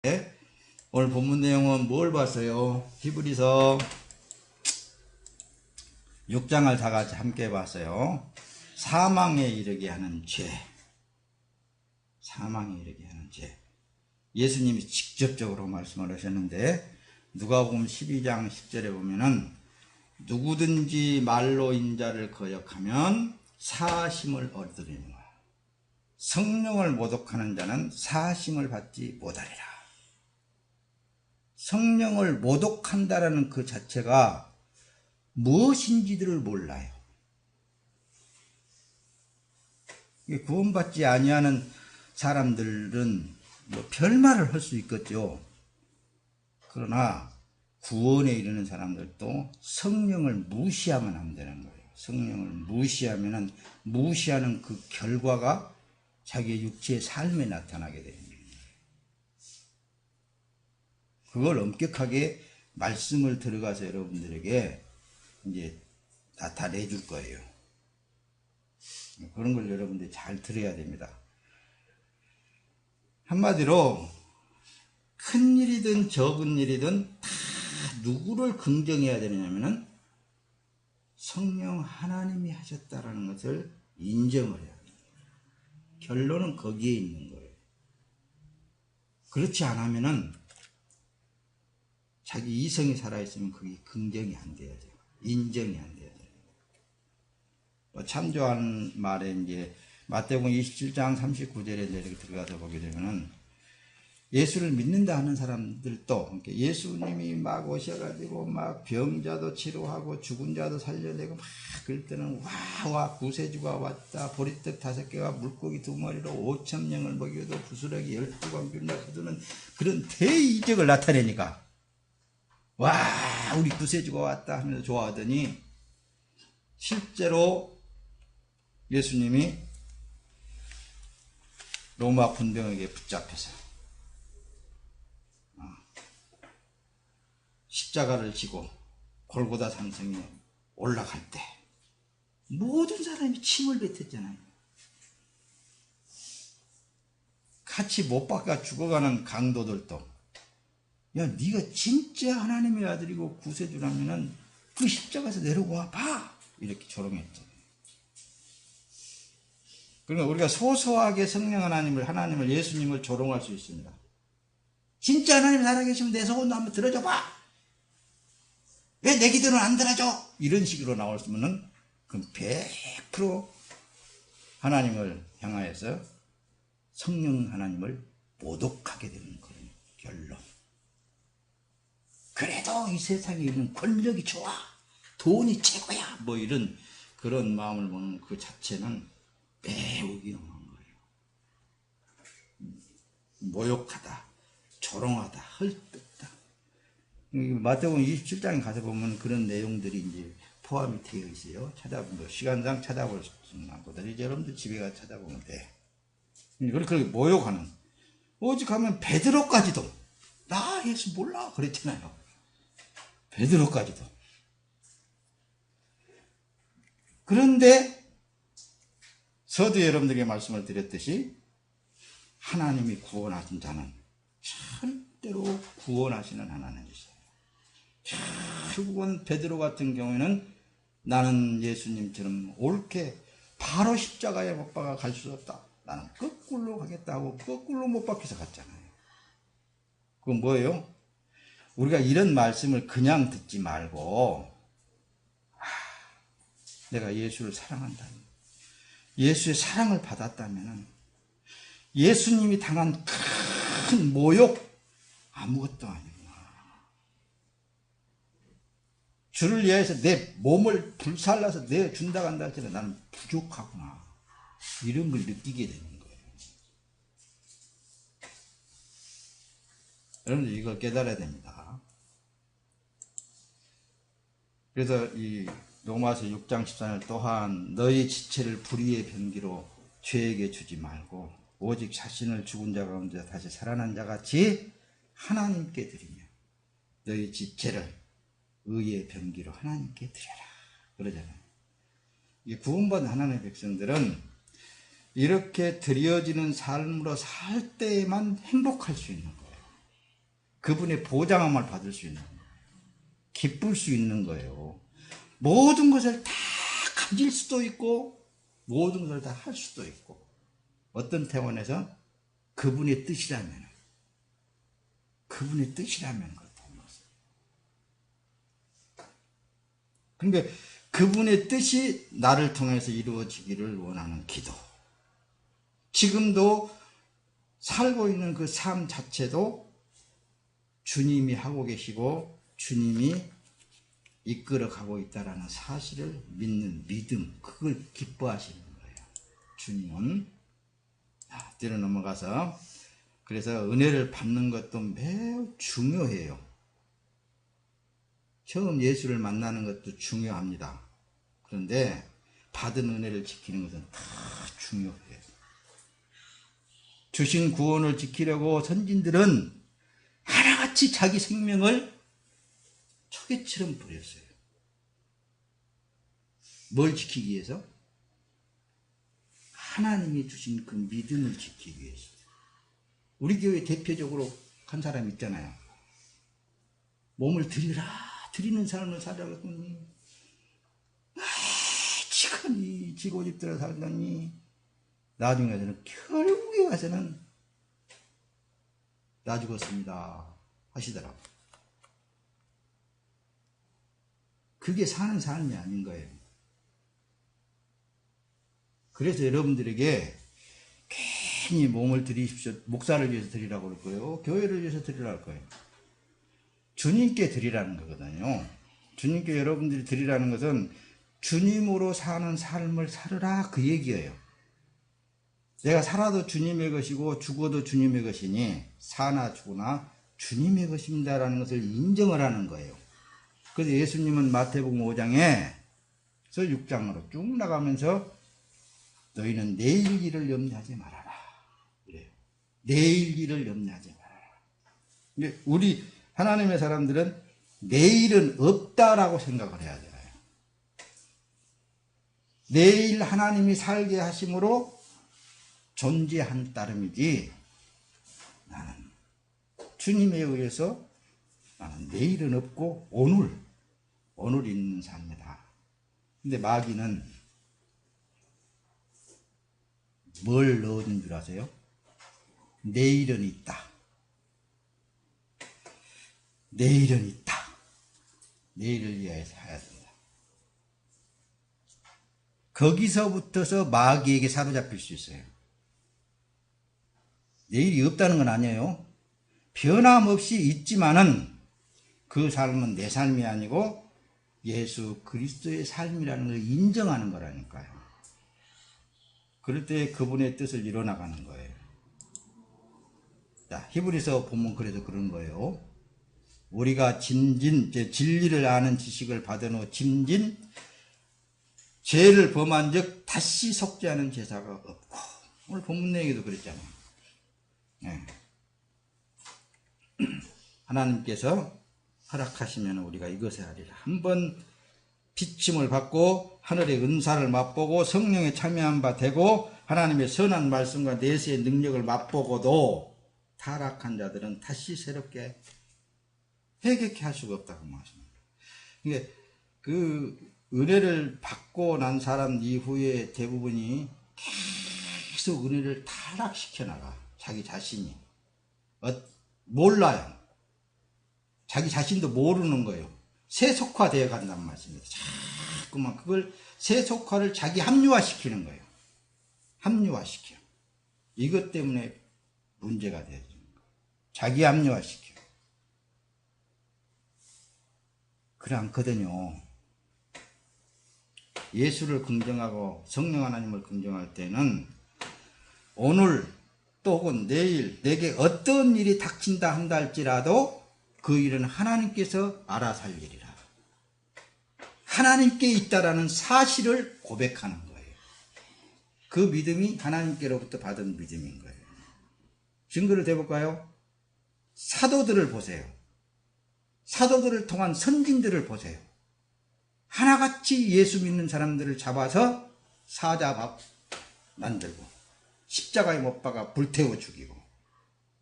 오늘 본문 내용은 뭘 봤어요? 히브리서 6장을 다 같이 함께 봤어요. 사망에 이르게 하는 죄. 사망에 이르게 하는 죄. 예수님이 직접적으로 말씀을 하셨는데 누가복음 12장 10절에 보면은 누구든지 말로 인자를 거역하면 사하심을 얻으리라. 성령을 모독하는 자는 사하심을 받지 못하리라. 성령을 모독한다라는 그 자체가 무엇인지를 몰라요. 구원받지 아니하는 사람들은 뭐 별말을 할 수 있겠죠. 그러나 구원에 이르는 사람들도 성령을 무시하면 안 되는 거예요. 성령을 무시하면은 무시하는 그 결과가 자기의 육체의 삶에 나타나게 됩니다. 그걸 엄격하게 말씀을 들어가서 여러분들에게 이제 나타내 줄 거예요. 그런 걸 여러분들이 잘 들어야 됩니다. 한마디로 큰 일이든 적은 일이든 다 누구를 긍정해야 되느냐면은 성령 하나님이 하셨다라는 것을 인정을 해야 돼요. 결론은 거기에 있는 거예요. 그렇지 않으면은 자기 이성이 살아있으면 그게 긍정이 안 돼야 돼요. 인정이 안 돼야 돼요. 참조한 말에 이제 마태복음 27장 39절에 이렇게 들어가서 보게 되면은 예수를 믿는다 하는 사람들도 예수님이 막 오셔가지고 막 병자도 치료하고 죽은 자도 살려내고 막 그럴 때는 와 구세주가 왔다 보리떡 5개와 물고기 2마리로 5,000명을 먹여도 부스러기 12방 균나 거두는 그런 대이적을 나타내니까 와 우리 구세주가 왔다 하면서 좋아하더니 실제로 예수님이 로마 군병에게 붙잡혀서 십자가를 지고 골고다 산성에 올라갈 때 모든 사람이 침을 뱉었잖아요. 같이 못 박아 죽어가는 강도들도 야 네가 진짜 하나님의 아들이고 구세주라면은 그 십자가에서 내려와 봐 이렇게 조롱했죠. 그러니까 우리가 소소하게 성령 하나님을 예수님을 조롱할 수 있습니다. 진짜 하나님 살아계시면 내 소원도 한번 들어줘 봐. 왜 내 기도는 안 들어줘? 이런 식으로 나왔으면은 그럼 100% 하나님을 향하여서 성령 하나님을 모독하게 되는 그런 결론. 그래도 이 세상에 있는 권력이 좋아. 돈이 최고야. 뭐 이런 그런 마음을 먹는 그 자체는 매우 위험한 거예요. 모욕하다, 조롱하다, 헐뜯다. 마태복음 27장에 가서 보면 그런 내용들이 이제 포함이 되어 있어요. 찾아보면 시간상 찾아볼 수 있는 거거든요. 여러분들 집에 가서 찾아보면 돼. 그렇게 모욕하는. 오직 하면 베드로까지도 나 예수 몰라 그랬잖아요. 베드로까지도. 그런데 서두 여러분들에게 말씀을 드렸듯이 하나님이 구원하신 자는 절대로 구원하시는 하나님이세요. 결국은 베드로 같은 경우에는 나는 예수님처럼 옳게 바로 십자가에 못 박아 갈 수 없다. 나는 거꾸로 가겠다고 거꾸로 못 박혀서 갔잖아요. 그건 뭐예요? 우리가 이런 말씀을 그냥 듣지 말고 내가 예수를 사랑한다면 예수의 사랑을 받았다면 예수님이 당한 큰 모욕 아무것도 아니구나. 주를 위해서 내 몸을 불살라서 내준다고 한다 할지라도 나는 부족하구나. 이런 걸 느끼게 되는 거예요. 여러분들 이걸 깨달아야 됩니다. 그래서 이 로마서 6장 14절 또한 너희 지체를 불의의 병기로 죄에게 주지 말고 오직 자신을 죽은 자 가운데 다시 살아난 자 같이 하나님께 드리며 너희 지체를 의의 병기로 하나님께 드려라. 그러잖아요. 이 구원받은 하나님의 백성들은 이렇게 드려지는 삶으로 살 때에만 행복할 수 있는 거예요. 그분의 보장함을 받을 수 있는 거예요. 기쁠 수 있는 거예요. 모든 것을 다 가질 수도 있고 모든 것을 다 할 수도 있고 어떤 태원에서 그분의 뜻이라면 그렇다는 것을. 그러니까 그분의 뜻이 나를 통해서 이루어지기를 원하는 기도. 지금도 살고 있는 그 삶 자체도 주님이 하고 계시고 주님이 이끌어가고 있다는 사실을 믿는 믿음, 그걸 기뻐하시는 거예요. 주님은. 뒤로 넘어가서 그래서 은혜를 받는 것도 매우 중요해요. 처음 예수를 만나는 것도 중요합니다. 그런데 받은 은혜를 지키는 것은 다 중요해요. 주신 구원을 지키려고 선진들은 하나같이 자기 생명을 초계처럼 버렸어요. 뭘 지키기 위해서? 하나님이 주신 그 믿음을 지키기 위해서. 우리 교회 대표적으로 한 사람 있잖아요. 몸을 드리는 삶을 살아갔더니 지금이 지고집들어 살더니 나중에는 결국에 가서는 나 죽었습니다 하시더라고. 그게 사는 삶이 아닌 거예요. 그래서 여러분들에게 괜히 몸을 드리십시오. 목사를 위해서 드리라고 그럴 거예요. 교회를 위해서 드리라고 할 거예요. 주님께 드리라는 거거든요. 주님께 여러분들이 드리라는 것은 주님으로 사는 삶을 살으라 그 얘기예요. 내가 살아도 주님의 것이고 죽어도 주님의 것이니 사나 죽으나 주님의 것입니다라는 것을 인정을 하는 거예요. 그래서 예수님은 마태복음 5장에서 6장으로 쭉 나가면서 너희는 내일 일을 염려하지 말아라. 그래요. 내일 일을 염려하지 말아라. 근데 우리 하나님의 사람들은 내일은 없다라고 생각을 해야 되나요? 내일 하나님이 살게 하심으로 존재한 따름이지 나는 주님에 의해서 나는 내일은 없고 오늘 있는 삶이다. 근데 마귀는 뭘 넣어준 줄 아세요? 내일은 있다. 내일은 있다. 내일을 위하여서 해야 된다. 거기서부터서 마귀에게 사로잡힐 수 있어요. 내일이 없다는 건 아니에요. 변함없이 있지만은 그 삶은 내 삶이 아니고 예수 그리스도의 삶이라는 걸 인정하는 거라니까요. 그럴 때 그분의 뜻을 이뤄나가는 거예요. 자, 히브리서 보면 그래서 그런 거예요. 우리가 진리를 아는 지식을 받은 후 짐진 죄를 범한 적 다시 속죄하는 제사가 없고, 오늘 본문 내용에도 그랬잖아요. 네. 하나님께서 허락하시면 우리가 이것에 하리라. 한번 비침을 받고 하늘의 은사를 맛보고 성령에 참여한 바 되고 하나님의 선한 말씀과 내세의 능력을 맛보고도 타락한 자들은 다시 새롭게 회개케 할 수가 없다고 말씀합니다. 그러니까 그 은혜를 받고 난 사람 이후에 대부분이 계속 은혜를 타락시켜 나가. 자기 자신이 몰라요. 자기 자신도 모르는 거예요. 세속화되어 간다는 말씀입니다. 자꾸만 그걸 세속화를 자기 합리화시키는 거예요. 합리화시켜. 이것 때문에 문제가 되어지는 거예요. 자기 합리화시켜. 그래 않거든요. 예수를 긍정하고 성령 하나님을 긍정할 때는 오늘 또 혹은 내일 내게 어떤 일이 닥친다 한다 할지라도 그 일은 하나님께서 알아서 할 일이라. 하나님께 있다라는 사실을 고백하는 거예요. 그 믿음이 하나님께로부터 받은 믿음인 거예요. 증거를 대볼까요? 사도들을 보세요. 사도들을 통한 선진들을 보세요. 하나같이 예수 믿는 사람들을 잡아서 사자밥 만들고 십자가에 못 박아 불태워 죽이고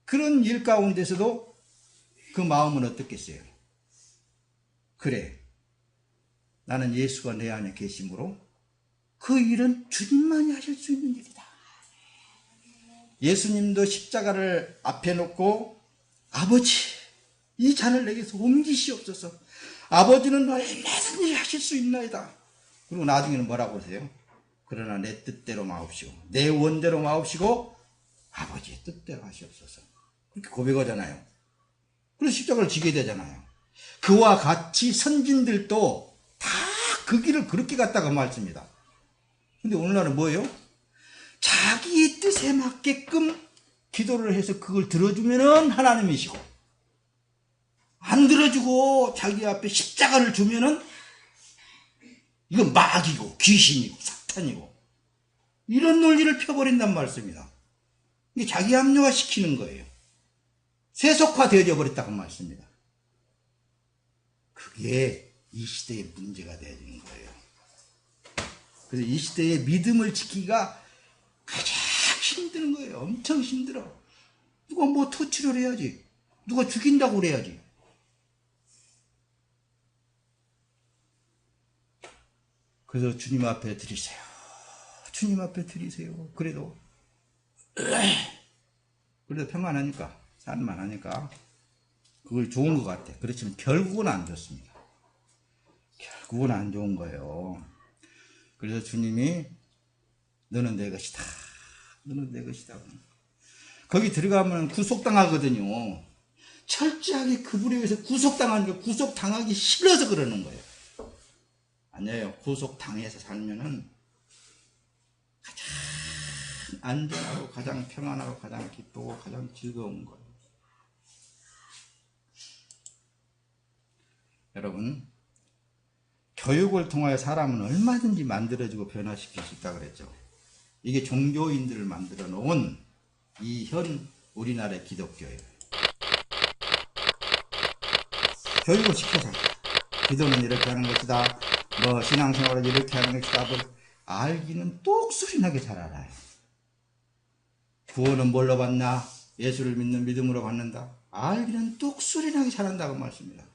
그런 일 가운데서도 그 마음은 어떻겠어요? 그래, 나는 예수가 내 안에 계심으로 그 일은 주님만이 하실 수 있는 일이다. 예수님도 십자가를 앞에 놓고 아버지, 이 잔을 내게서 옮기시옵소서. 아버지는 얼마든지 하실 수 있나이다. 그리고 나중에는 뭐라고 하세요? 그러나 내 뜻대로 마옵시고 내 원대로 마옵시고 아버지의 뜻대로 하시옵소서. 그렇게 고백하잖아요. 그래서 십자가를 지게 되잖아요. 그와 같이 선진들도 다 그 길을 그렇게 갔다가 말씀니다. 근데 오늘날은 뭐예요? 자기의 뜻에 맞게끔 기도를 해서 그걸 들어주면은 하나님이시고, 안 들어주고 자기 앞에 십자가를 주면은 이건 마귀고 귀신이고 사탄이고, 이런 논리를 펴버린단 말씀입니다. 이게 자기 합리화 시키는 거예요. 세속화 되어져 버렸다고 말씀입니다. 그게 이 시대의 문제가 되어지는 거예요. 그래서 이 시대의 믿음을 지키기가 가장 힘든 거예요. 엄청 힘들어. 누가 뭐 터치를 해야지. 누가 죽인다고 그래야지. 그래서 주님 앞에 드리세요. 주님 앞에 드리세요. 그래도 평안하니까, 살만하니까 그걸 좋은 것 같아. 그렇지만 결국은 안 좋습니다. 결국은 안 좋은 거예요. 그래서 주님이 너는 내 것이다. 너는 내 것이다. 거기 들어가면 구속당하거든요. 철저하게 그분에 의해서 구속당하니까 구속당하기 싫어서 그러는 거예요. 아니에요. 구속당해서 살면은 가장 안전하고 가장 평안하고 가장 기쁘고 가장 즐거운 거예요. 여러분, 교육을 통하여 사람은 얼마든지 만들어지고 변화시킬 수 있다고 그랬죠. 이게 종교인들을 만들어 놓은 이 현 우리나라의 기독교예요. 교육을 시켜서 기도는 이렇게 하는 것이다, 뭐 신앙생활은 이렇게 하는 것이다, 뭐 알기는 똑소리나게 잘 알아요. 구원은 뭘로 받나? 예수를 믿는 믿음으로 받는다. 알기는 똑소리나게 잘한다고 말씀입니다.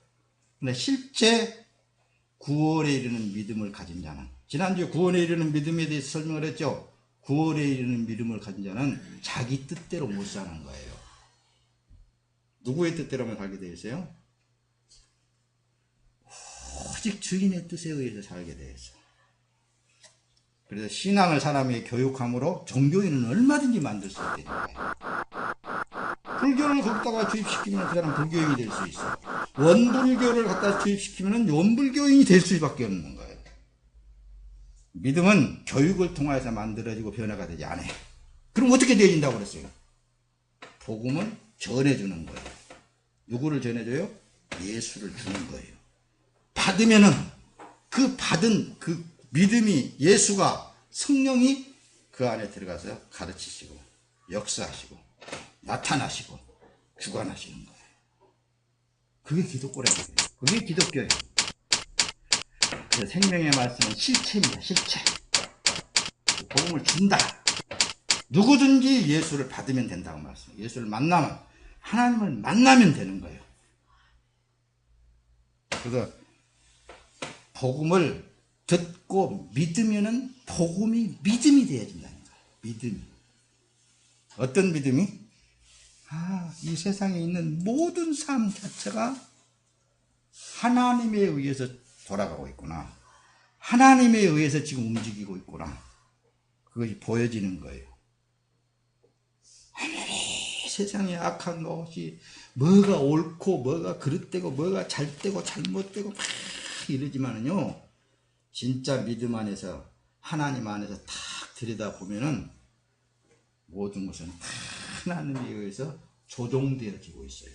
근데 실제 구원에 이르는 믿음을 가진 자는, 지난주에 구원에 이르는 믿음에 대해서 설명을 했죠. 구원에 이르는 믿음을 가진 자는 자기 뜻대로 못 사는 거예요. 누구의 뜻대로만 살게 되어 있어요? 오직 주인의 뜻에 의해서 살게 되어 있어요. 그래서 신앙을 사람이 교육함으로 종교인은 얼마든지 만들 수 있게 돼요. 불교를 거기다가 주입시키면 그 사람 불교인이 될 수 있어요. 원불교를 갖다 주입시키면 원불교인이 될 수밖에 없는 거예요. 믿음은 교육을 통해서 만들어지고 변화가 되지 않아요. 그럼 어떻게 되어진다고 그랬어요? 복음은 전해주는 거예요. 누구를 전해줘요? 예수를 주는 거예요. 받으면은 그 받은 그 믿음이, 예수가, 성령이 그 안에 들어가서 가르치시고 역사하시고 나타나시고 주관하시는 거예요. 그게 기독교라는 거예요. 그게 기독교예요. 그래서 생명의 말씀은 실체입니다. 실체. 복음을 준다. 누구든지 예수를 받으면 된다고 말씀해요. 예수를 만나면, 하나님을 만나면 되는 거예요. 그래서 복음을 듣고 믿으면은 복음이 믿음이 되어진다는 거예요. 믿음이. 어떤 믿음이? 이 세상에 있는 모든 삶 자체가 하나님에 의해서 돌아가고 있구나. 하나님에 의해서 지금 움직이고 있구나. 그것이 보여지는 거예요. 아무리 세상에 악한 것이 뭐가 옳고 뭐가 그릇되고 뭐가 잘되고 잘못되고 막 이러지만은요, 진짜 믿음 안에서, 하나님 안에서 탁 들여다보면은 모든 것은 다 하나님에 의해서 조종되어지고 있어요.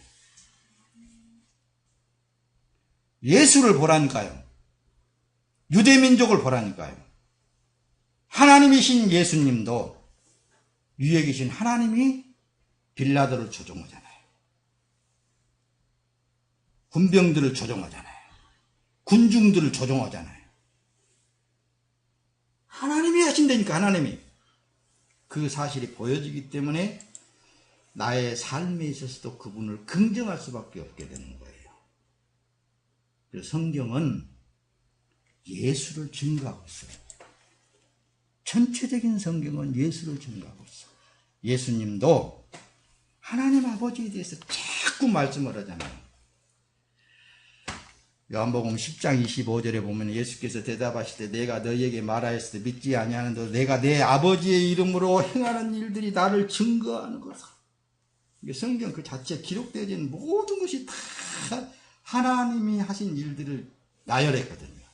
예수를 보라니까요. 유대민족을 보라니까요. 하나님이신 예수님도 위에 계신 하나님이 빌라도를 조종하잖아요. 군병들을 조종하잖아요. 군중들을 조종하잖아요. 하나님이 하신다니까, 하나님이. 그 사실이 보여지기 때문에 나의 삶에 있어서도 그분을 긍정할 수밖에 없게 되는 거예요. 그래서 성경은 예수를 증거하고 있어요. 전체적인 성경은 예수를 증거하고 있어요. 예수님도 하나님 아버지에 대해서 자꾸 말씀을 하잖아요. 요한복음 10장 25절에 보면 예수께서 대답하시되 내가 너희에게 말하였을 때 믿지 아니하는도 내가 내 아버지의 이름으로 행하는 일들이 나를 증거하는 것이다. 성경 그 자체에 기록되어진 모든 것이 다 하나님이 하신 일들을 나열했거든요.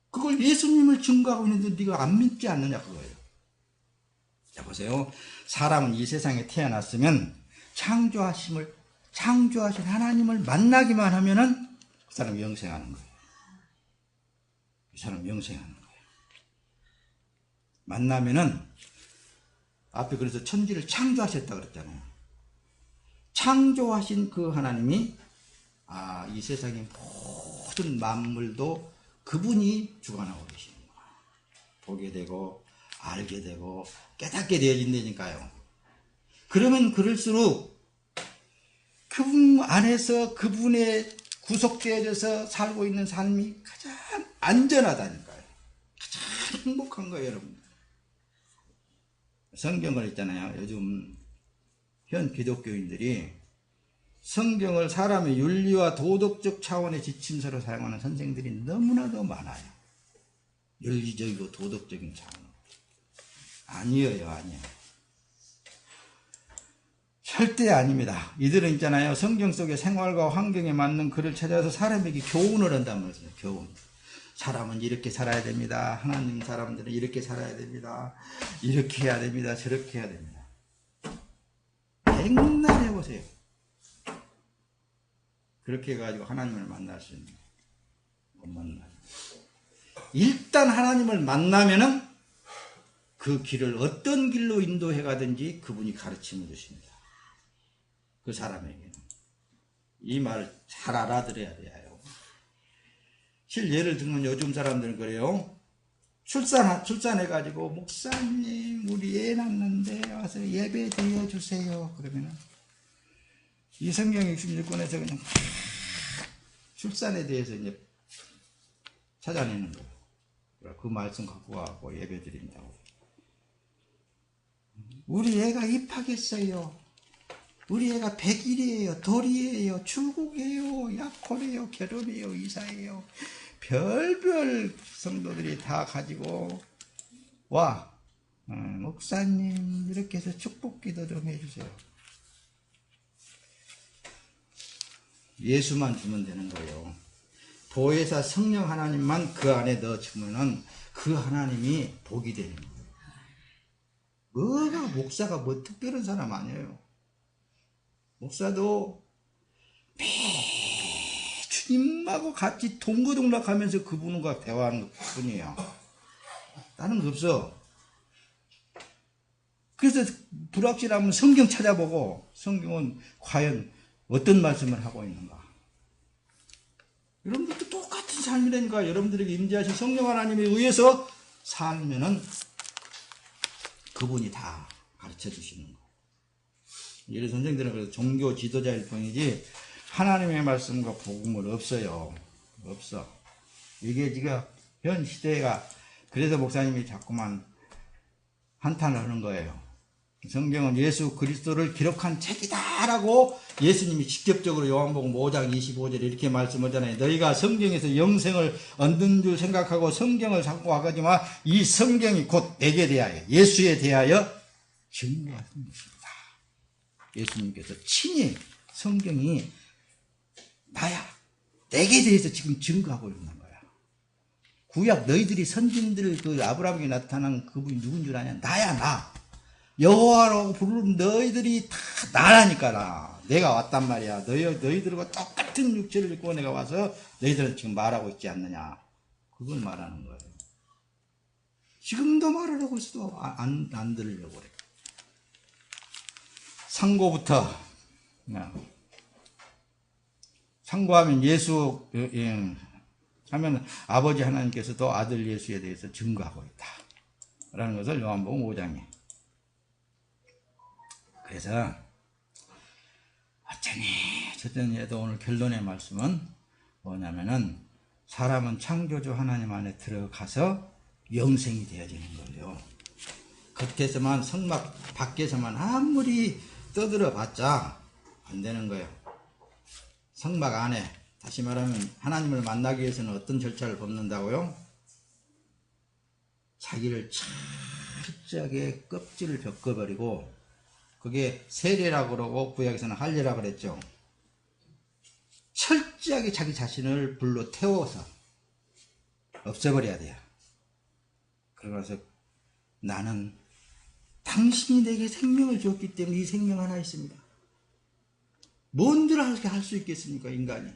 그걸 예수님을 증거하고 있는데 네가 안 믿지 않느냐 그거예요. 자 보세요. 사람은 이 세상에 태어났으면 창조하신 하나님을 만나기만 하면은 그 사람 영생하는 거예요. 그 사람 영생하는 거예요. 만나면은 앞에 그래서 천지를 창조하셨다 그랬잖아요. 창조하신 그 하나님이 이 세상의 모든 만물도 그분이 주관하고 계시는구나. 보게 되고 알게 되고 깨닫게 되어진다니까요. 그러면 그럴수록 그분 안에서 그분의 구속되어져서 살고 있는 삶이 가장 안전하다니까요. 가장 행복한 거예요, 여러분. 성경을 있잖아요. 요즘 현 기독교인들이 성경을 사람의 윤리와 도덕적 차원의 지침서로 사용하는 선생들이 너무나도 많아요. 윤리적이고 도덕적인 차원. 아니에요. 절대 아닙니다. 이들은 있잖아요. 성경 속의 생활과 환경에 맞는 글을 찾아서 사람에게 교훈을 한단 말이에요. 교훈. 사람은 이렇게 살아야 됩니다. 하나님 사람들은 이렇게 살아야 됩니다. 이렇게 해야 됩니다. 저렇게 해야 됩니다. 맨날 해보세요. 그렇게 해가지고 하나님을 만날 수 있는 못 만나요. 일단 하나님을 만나면은 그 길을 어떤 길로 인도해 가든지 그분이 가르침을 주십니다. 그 사람에게는. 이 말을 잘 알아들어야 돼요. 실 예를 들면 요즘 사람들은 그래요. 출산해가지고 목사님 우리 애 낳는데 와서 예배 드려주세요. 그러면은 이 성경 66권에서 그냥 출산에 대해서 이제 찾아내는 거예요. 그 말씀 갖고 와서 예배 드린다고. 우리 애가 입학했어요. 우리 애가 100일이에요. 돌이에요. 출국이에요. 약혼이에요. 결혼이에요. 이사예요. 별별 성도들이 다 가지고 와. 목사님 이렇게 해서 축복기도 좀 해주세요. 예수만 주면 되는 거예요. 보혜사 성령 하나님만 그 안에 넣어주면은 그 하나님이 복이 되는 거예요. 뭐가 목사가 뭐 특별한 사람 아니에요. 목사도 주님하고 같이 동거동락하면서 그분과 대화하는 것 뿐이에요. 다른 거 없어. 그래서 불확실하면 성경 찾아보고 성경은 과연 어떤 말씀을 하고 있는가. 여러분들도 똑같은 삶이라니까. 여러분들에게 임재하신 성령 하나님에 의해서 살면은 그분이 다 가르쳐 주시는 거예요. 예를 선생들은 그래서 종교 지도자일 뿐이지 하나님의 말씀과 복음을 없어요. 없어. 이게 지금 현 시대가 그래서 목사님이 자꾸만 한탄을 하는 거예요. 성경은 예수 그리스도를 기록한 책이다라고 예수님이 직접적으로 요한복음 5장 25절에 이렇게 말씀하잖아요. 너희가 성경에서 영생을 얻는 줄 생각하고 성경을 자꾸 와가지만 이 성경이 곧 내게 대하여 예수에 대하여 증거하는 것입니다. 예수님께서 친히 성경이 나야 내게 대해서 지금 증거하고 있는 거야. 구약 너희들이 선진들 그 아브라함에게 나타난 그분이 누군 줄 아냐? 나야 나. 여호와라고 부르는 너희들이 다 나라니까 나. 내가 왔단 말이야. 너희들과 똑같은 육체를 입고 내가 와서 너희들은 지금 말하고 있지 않느냐. 그걸 말하는 거예요. 지금도 말하려고 해서도 안 들으려고 그래. 상고부터 상고하면 예수 하면 아버지 하나님께서도 아들 예수에 대해서 증거하고 있다 라는 것을 요한복음 5장에 그래서 어쩌니 해도 오늘 결론의 말씀은 뭐냐면은 사람은 창조주 하나님 안에 들어가서 영생이 되어지는 거예요. 겉에서만 성막 밖에서만 아무리 떠들어 봤자 안 되는 거예요. 성막 안에 다시 말하면 하나님을 만나기 위해서는 어떤 절차를 밟는다고요? 자기를 철저하게 껍질을 벗겨버리고, 그게 세례라고 그러고 구약에서는 할례라고 그랬죠. 철저하게 자기 자신을 불로 태워서 없애버려야 돼요. 그러면서 나는 당신이 내게 생명을 주었기 때문에 이 생명 하나 있습니다. 뭔들 할 수 있겠습니까, 인간이?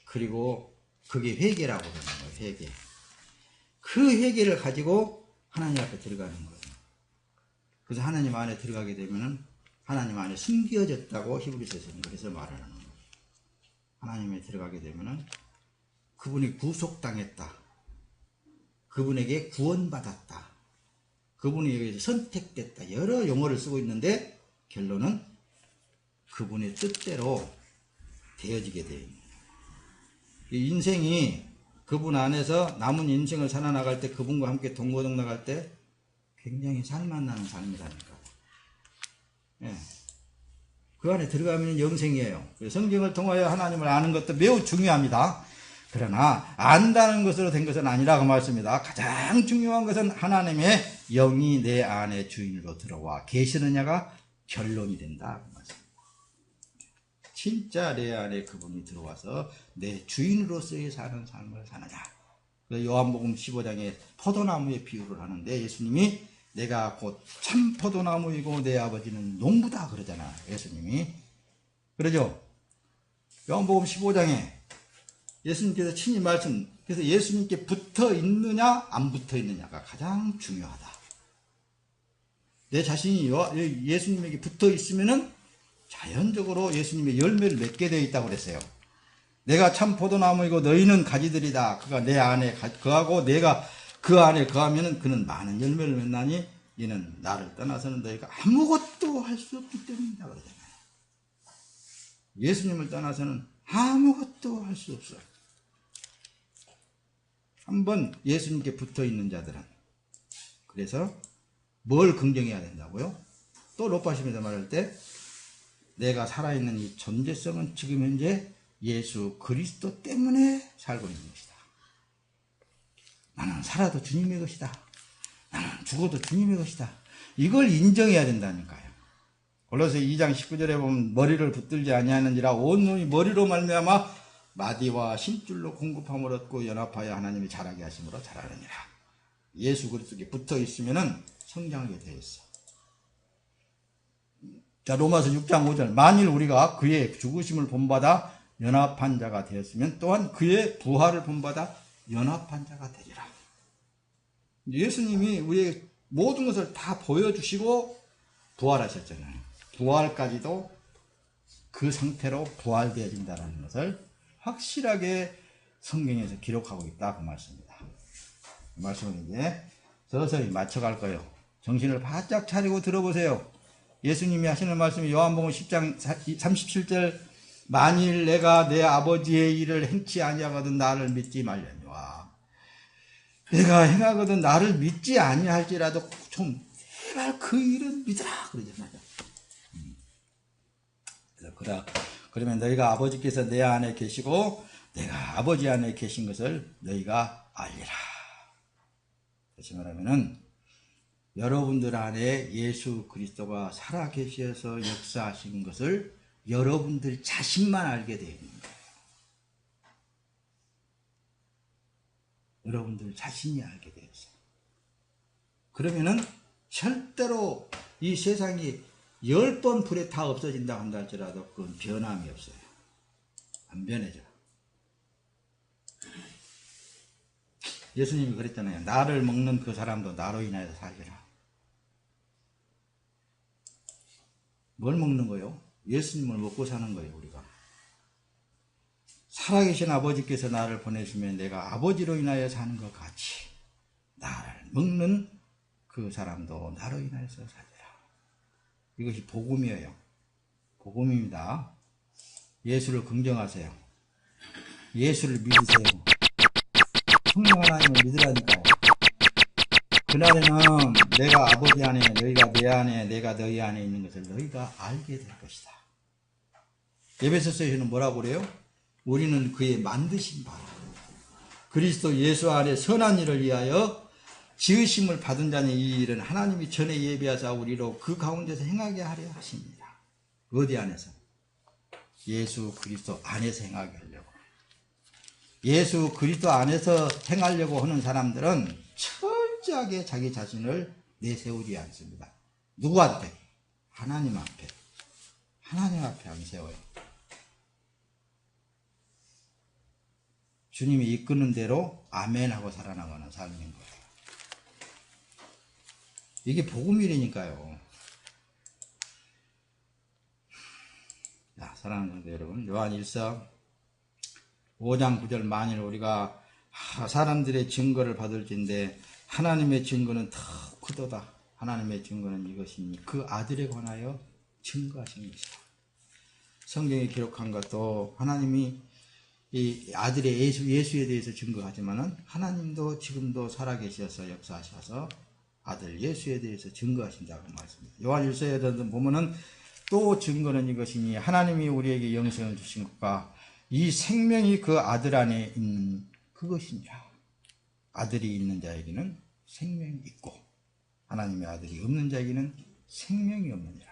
그리고 그게 회개라고 그러는 거예요, 회개. 그 회개를 가지고 하나님 앞에 들어가는 거예요. 그래서 하나님 안에 들어가게 되면은 하나님 안에 숨겨졌다고 히브리서에서는 그래서 말을 하는 거예요. 하나님에 들어가게 되면은 그분이 구속당했다, 그분에게 구원받았다, 그분이 여기서 선택됐다, 여러 용어를 쓰고 있는데 결론은 그분의 뜻대로 되어지게 되어 있는 거예요. 인생이 그분 안에서 남은 인생을 살아나갈 때, 그분과 함께 동거동 나갈 때 굉장히 살맛나는 삶이라니까. 예. 그 안에 들어가면 영생이에요. 성경을 통하여 하나님을 아는 것도 매우 중요합니다. 그러나 안다는 것으로 된 것은 아니라고 말씀입니다. 가장 중요한 것은 하나님의 영이 내 안에 주인으로 들어와 계시느냐가 결론이 된다 그 말씀입니다. 진짜 내 안에 그분이 들어와서 내 주인으로서의 사는 삶을 사느냐. 요한복음 15장에 포도나무의 비유를 하는데 예수님이 내가 곧 참 포도나무이고 내 아버지는 농부다 그러잖아, 예수님이. 그러죠? 요한복음 15장에 예수님께서 친히 말씀, 그래서 예수님께 붙어 있느냐 안 붙어 있느냐가 가장 중요하다. 내 자신이 예수님에게 붙어 있으면은 자연적으로 예수님의 열매를 맺게 되어 있다고 그랬어요. 내가 참 포도나무이고 너희는 가지들이다. 그가 내 안에 거하고 내가 그 안에 거하면은 그는 많은 열매를 맺나니 이는 나를 떠나서는 너희가 아무것도 할 수 없기 때문이다 그러잖아요. 예수님을 떠나서는 아무것도 할 수 없어요. 한번 예수님께 붙어 있는 자들은. 그래서 뭘 긍정해야 된다고요? 또 로마서에서 말할 때 내가 살아있는 이 존재성은 지금 현재 예수 그리스도 때문에 살고 있는 것이다. 나는 살아도 주님의 것이다. 나는 죽어도 주님의 것이다. 이걸 인정해야 된다니까요. 골로새 2장 19절에 보면 머리를 붙들지 아니하는지라 온 놈이 머리로 말미암아 마디와 심줄로 공급함을 얻고 연합하여 하나님이 자라게 하심으로 자라느니라. 예수 그리스도에 붙어 있으면은 성장하게 되어 있어. 자, 로마서 6장 5절. 만일 우리가 그의 죽으심을 본받아 연합한 자가 되었으면 또한 그의 부활을 본받아 연합한 자가 되리라. 예수님이 우리의 모든 것을 다 보여주시고 부활하셨잖아요. 부활까지도 그 상태로 부활되어진다는 것을 확실하게 성경에서 기록하고 있다 그 말씀입니다. 그 말씀을 이제 서서히 맞춰갈 거예요. 정신을 바짝 차리고 들어보세요. 예수님이 하시는 말씀이 요한복음 10장 37절 만일 내가 내 아버지의 일을 행치 아니하거든 나를 믿지 말려니와 내가 행하거든 나를 믿지 아니할지라도 좀 제발 그 일은 믿으라 그러잖아요. 그러면 너희가 아버지께서 내 안에 계시고 내가 아버지 안에 계신 것을 너희가 알리라. 다시 말하면은 여러분들 안에 예수 그리스도가 살아계셔서 역사하신 것을 여러분들 자신만 알게 되어 있는 거예요. 여러분들 자신이 알게 되어 있어요. 그러면은 절대로 이 세상이 10번 불에 다 없어진다 한다 할지라도 그건 변함이 없어요. 안 변해져. 예수님이 그랬잖아요. 나를 먹는 그 사람도 나로 인하여 살리라. 뭘 먹는 거요? 예수님을 먹고 사는 거예요, 우리가. 살아계신 아버지께서 나를 보내시면 내가 아버지로 인하여 사는 것 같이 나를 먹는 그 사람도 나로 인하여서 살리라. 이것이 복음이에요. 복음입니다. 예수를 긍정하세요. 예수를 믿으세요. 성령 하나님을 믿으라니까요. 그날에는 내가 아버지 안에, 너희가 내 안에, 내가 너희 안에 있는 것을 너희가 알게 될 것이다. 에베소서에서는 뭐라고 그래요? 우리는 그의 만드신 바, 그리스도 예수 안에 선한 일을 위하여 지으심을 받은 자니 이 일은 하나님이 전에 예비하사 우리로 그 가운데서 행하게 하려 하십니다. 어디 안에서? 예수 그리스도 안에서 행하게 하려고. 예수 그리스도 안에서 행하려고 하는 사람들은 철저하게 자기 자신을 내세우지 않습니다. 누구한테? 하나님 앞에. 하나님 앞에 안 세워요. 주님이 이끄는 대로 아멘하고 살아나가는 삶인 거예요. 이게 복음이라니까요. 자, 사랑하는 성도 여러분, 요한 1서 5장 9절, 만일 우리가 사람들의 증거를 받을진데 하나님의 증거는 더 크도다. 하나님의 증거는 이것이니 그 아들에 관하여 증거하신 것이다. 성경에 기록한 것도 하나님이 이 아들의 예수에 대해서 증거하지만은 하나님도 지금도 살아계셔서 역사하셔서 아들 예수에 대해서 증거하신다고 말씀합니다. 요한 1서에 보면은 또 증거는 이것이니 하나님이 우리에게 영생을 주신 것과 이 생명이 그 아들 안에 있는 그것이니라. 아들이 있는 자에게는 생명이 있고 하나님의 아들이 없는 자에게는 생명이 없느니라.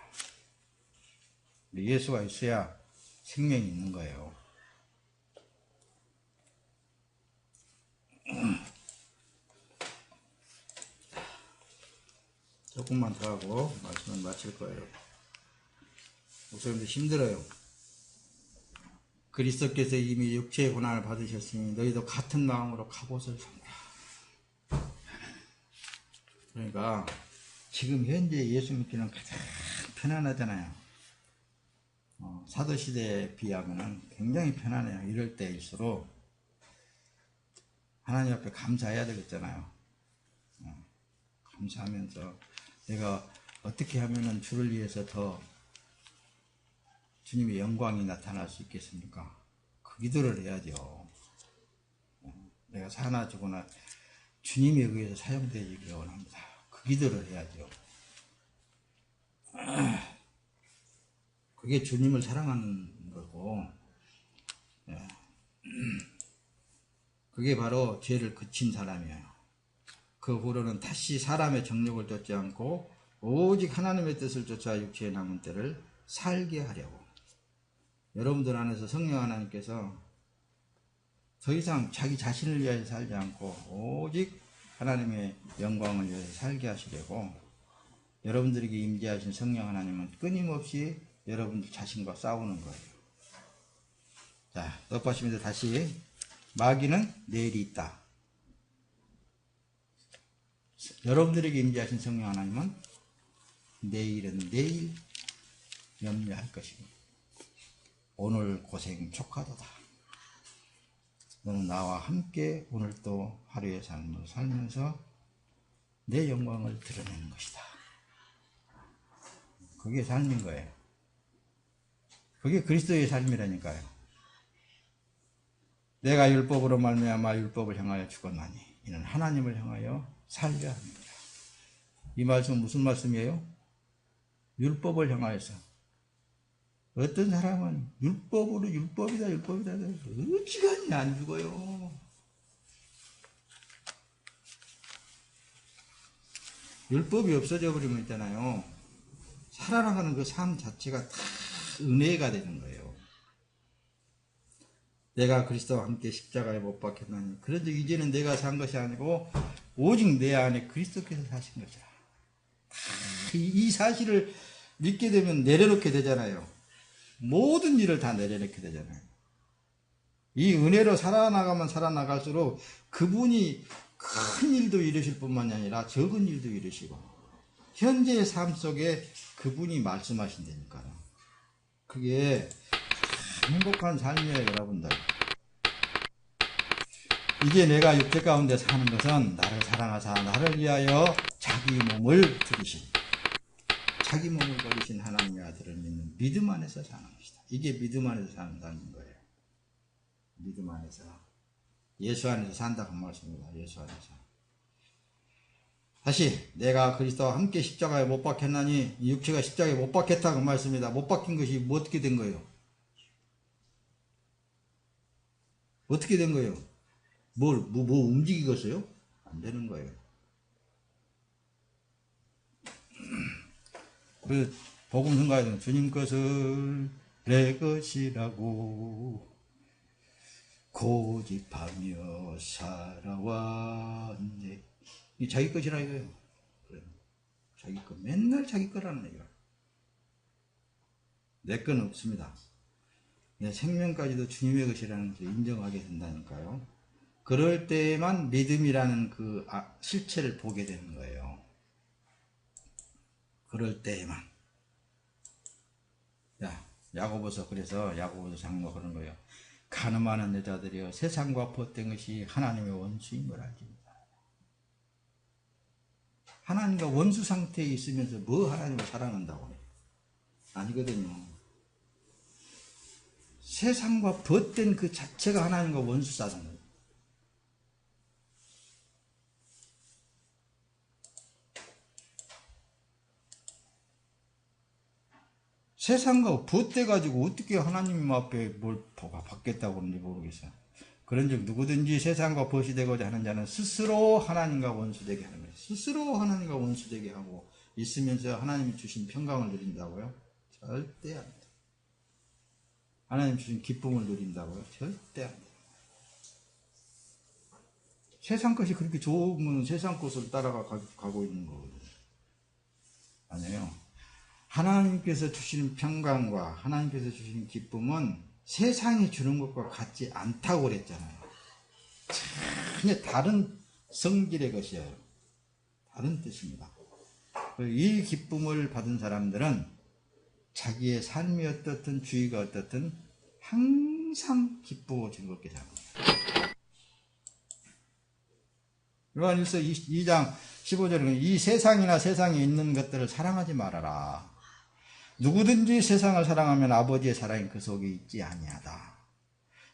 우리 예수가 있어야 생명이 있는 거예요. 조금만 더 하고 말씀을 마칠 거예요. 목사님도 힘들어요. 그리스도께서 이미 육체의 고난을 받으셨으니 너희도 같은 마음으로 갑옷을 산다. 그러니까 지금 현재 예수 믿기는 가장 편안하잖아요. 사도시대에 비하면 굉장히 편안해요. 이럴 때일수록 하나님 앞에 감사해야 되겠잖아요. 감사하면서 내가 어떻게 하면 주를 위해서 더 주님의 영광이 나타날 수 있겠습니까? 그 기도를 해야죠. 내가 사나 죽거나 주님에 의해서 사용되기를 원합니다. 그 기도를 해야죠. 그게 주님을 사랑하는 거고, 그게 바로 죄를 그친 사람이에요. 그 후로는 다시 사람의 정욕을 쫓지 않고 오직 하나님의 뜻을 쫓아 육체에 남은 때를 살게 하려고. 여러분들 안에서 성령 하나님께서 더 이상 자기 자신을 위해서 살지 않고 오직 하나님의 영광을 위해서 살게 하시려고 여러분들에게 임재하신 성령 하나님은 끊임없이 여러분들 자신과 싸우는 거예요. 자, 덮어시면서 다시 마귀는 내일이 있다. 여러분들에게 임재하신 성령 하나님은 내일은 내일 염려할 것이고 오늘 고생 촉하도다. 너는 나와 함께 오늘 또 하루의 삶을 살면서 내 영광을 드러내는 것이다. 그게 삶인 거예요. 그게 그리스도의 삶이라니까요. 내가 율법으로 말미암아 율법을 향하여 죽었나니 이는 하나님을 향하여 살려 합니다. 이 말씀은 무슨 말씀이에요? 율법을 향하여서. 어떤 사람은 율법으로 율법이다 어지간히 안 죽어요. 율법이 없어져 버리면 있잖아요. 살아나가는 그 삶 자체가 다 은혜가 되는 거예요. 내가 그리스도와 함께 십자가에 못 박혔나니 그런데 이제는 내가 산 것이 아니고 오직 내 안에 그리스도께서 사신 것이라. 이 사실을 믿게 되면 내려놓게 되잖아요. 모든 일을 다 내려놓게 되잖아요. 이 은혜로 살아나가면 살아나갈수록 그분이 큰 일도 이루실 뿐만이 아니라 적은 일도 이루시고 현재의 삶 속에 그분이 말씀하신다니까요. 그게 행복한 삶이에요, 여러분들. 이제 내가 육체 가운데 사는 것은 나를 사랑하사 나를 위하여 자기 몸을 들이신 자기 몸을 버리신 하나님의 아들을 믿는 믿음 안에서 사는 것이다. 이게 믿음 안에서 산다는 거예요. 믿음 안에서. 예수 안에서 산다고 말씀입니다. 예수 안에서. 다시 내가 그리스도와 함께 십자가에 못 박혔나니 이 육체가 십자가에 못 박혔다 그 말씀입니다. 못 박힌 것이 뭐 어떻게 된 거예요? 어떻게 된 거예요? 뭐 움직이겠어요? 안 되는 거예요. 그 복음 성가에는 주님 것을 내 것이라고 고집하며 살아왔네. 이 자기 것이라 이거예요. 그래. 자기 것, 맨날 자기 거라는 얘기야. 내 건 없습니다. 내 생명까지도 주님의 것이라는 것을 인정하게 된다니까요. 그럴 때만 믿음이라는 그 실체를 보게 되는 거예요. 그럴 때에만. 야, 야고보서, 그래서 야고보서 장로가 그런 거예요. 가늠하는 여자들이여 세상과 벗된 것이 하나님의 원수인 걸 알지니다. 하나님과 원수 상태에 있으면서 뭐 하나님을 사랑한다고 해요? 아니거든요. 세상과 벗된 그 자체가 하나님과 원수 싸는 거예요. 세상과 벗돼가지고 어떻게 하나님 앞에 뭘 받겠다고 그러는지 모르겠어요. 그런즉 누구든지 세상과 벗이 되고자 하는 자는 스스로 하나님과 원수되게 하는 거예요. 스스로 하나님과 원수되게 하고 있으면서 하나님이 주신 평강을 누린다고요? 절대 안 돼요. 하나님 주신 기쁨을 누린다고요? 절대 안 돼요. 세상 것이 그렇게 좋으면 세상 것을 따라가고 있는 거거든요. 아니에요. 하나님께서 주시는 평강과 하나님께서 주시는 기쁨은 세상이 주는 것과 같지 않다고 그랬잖아요. 전혀 다른 성질의 것이에요. 다른 뜻입니다. 이 기쁨을 받은 사람들은 자기의 삶이 어떻든 주의가 어떻든 항상 기쁘고 즐겁게 삽니다. 요한일서 2장 15절에 이 세상이나 세상에 있는 것들을 사랑하지 말아라. 누구든지 세상을 사랑하면 아버지의 사랑이 그 속에 있지 아니하다.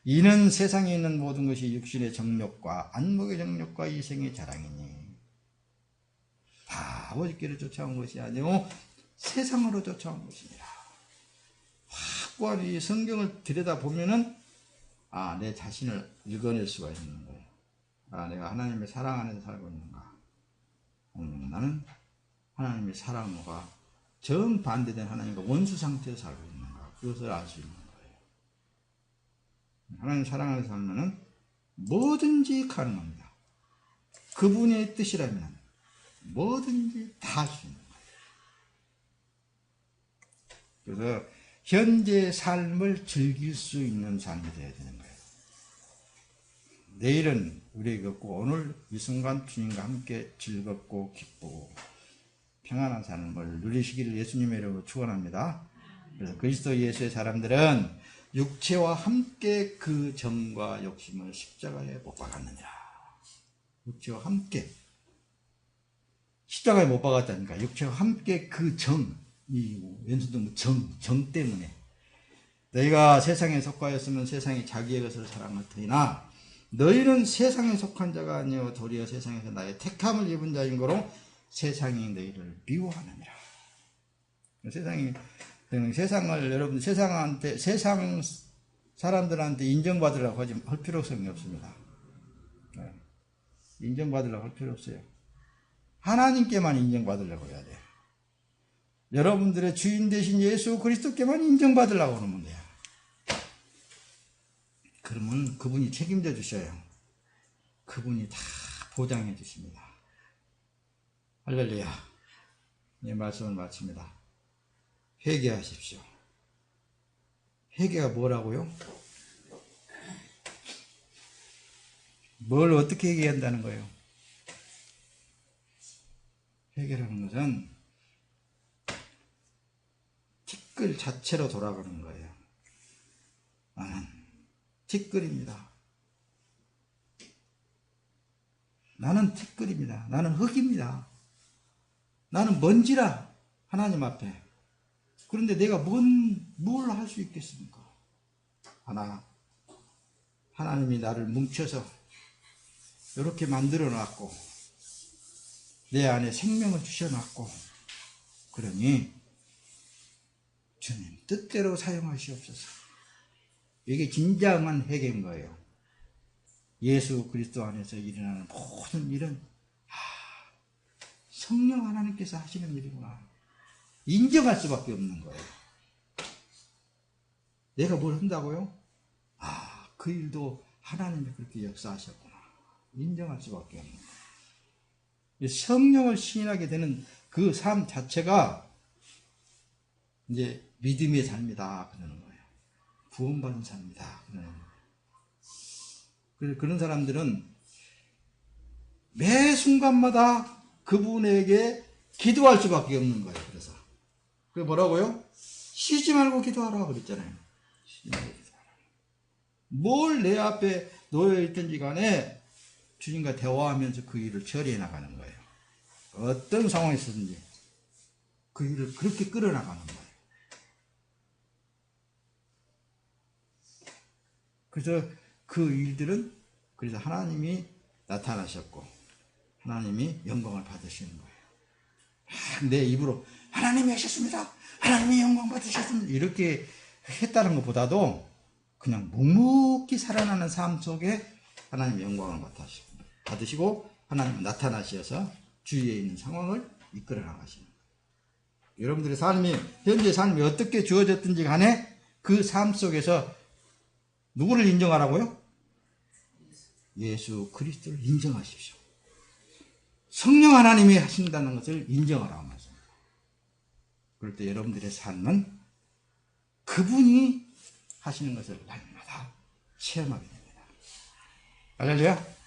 이는 세상에 있는 모든 것이 육신의 정욕과 안목의 정욕과 이생의 자랑이니 다 아버지께로 쫓아온 것이 아니오 세상으로 쫓아온 것이니라. 확고한 이 성경을 들여다보면은 내 자신을 읽어낼 수가 있는 거예요. 내가 하나님의 사랑 안에서 살고 있는가? 나는 하나님의 사랑과 정반대된 하나님과 원수 상태에서 살고 있는가? 그것을 알 수 있는 거예요. 하나님 사랑 안에서 살면은 뭐든지 가능합니다. 그분의 뜻이라면 뭐든지 다 할 수 있는 거예요. 그래서 현재 삶을 즐길 수 있는 삶이 되어야 되는 거예요. 내일은 우리에게 없고 오늘 이 순간 주님과 함께 즐겁고 기쁘고 평안한 삶을 누리시기를 예수님의 이름으로 축원합니다. 그래서 그리스도 예수의 사람들은 육체와 함께 그 정과 욕심을 십자가에 못 박았느니라. 육체와 함께 십자가에 못 박았다니까. 육체와 함께 그 정, 이 왼손도 정 때문에 너희가 세상에 속하였으면 세상이 자기의 것을 사랑할 터이나 너희는 세상에 속한 자가 아니요 도리어 세상에서 나의 택함을 입은 자인 거로 세상이 너희를 미워하느니라. 세상을 여러분 세상 사람들한테 인정받으려고 할 필요성이 없습니다. 인정받으려고 할 필요 없어요. 하나님께만 인정받으려고 해야 돼요. 여러분들의 주인 되신 예수 그리스도께만 인정받으려고 하면 돼요. 그러면 그분이 책임져 주셔요. 그분이 다 보장해 주십니다. 할렐루야. 이 말씀을 마칩니다. 회개하십시오. 회개가 뭐라고요? 뭘 어떻게 회개한다는 거예요? 회개라는 것은 티끌 자체로 돌아가는 거예요. 나는 티끌입니다. 나는 티끌입니다. 나는 흙입니다. 나는 먼지라. 하나님 앞에. 그런데 내가 뭘 할 수 있겠습니까? 하나님이 나를 뭉쳐서 이렇게 만들어 놨고, 내 안에 생명을 주셔놨고, 그러니 주님 뜻대로 사용하시옵소서. 이게 진정한 회개인 거예요. 예수 그리스도 안에서 일어나는 모든 일은 성령 하나님께서 하시는 일이구나. 인정할 수밖에 없는 거예요. 내가 뭘 한다고요? 그 일도 하나님이 그렇게 역사하셨구나. 인정할 수밖에 없는 거예요. 성령을 시인하게 되는 그 삶 자체가 이제 믿음의 삶이다 그러는 거예요. 구원받은 삶이다 그러는 거예요. 그래서 그런 사람들은 매 순간마다 그분에게 기도할 수밖에 없는 거예요. 그래서 그게 뭐라고요? 쉬지 말고 기도하라 그랬잖아요. 쉬지 말고 기도하라. 뭘 내 앞에 놓여 있든지 간에 주님과 대화하면서 그 일을 처리해 나가는 거예요. 어떤 상황이 있었는지 그 일을 그렇게 끌어나가는 거예요. 그래서 그 일들은 그래서 하나님이 나타나셨고 하나님이 영광을 받으시는 거예요. 내 입으로 하나님이 하셨습니다. 하나님이 영광 받으셨습니다. 이렇게 했다는 것보다도 그냥 묵묵히 살아나는 삶 속에 하나님의 영광을 받으시고 하나님 나타나셔서 주위에 있는 상황을 이끌어 나가시는 거예요. 여러분들의 삶이 현재 삶이 어떻게 주어졌든지 간에 그 삶 속에서 누구를 인정하라고요? 예수 그리스도를 인정하십시오. 성령 하나님이 하신다는 것을 인정하라고 말씀합니다. 그럴 때 여러분들의 삶은 그분이 하시는 것을 날마다 체험하게 됩니다. 할렐루야.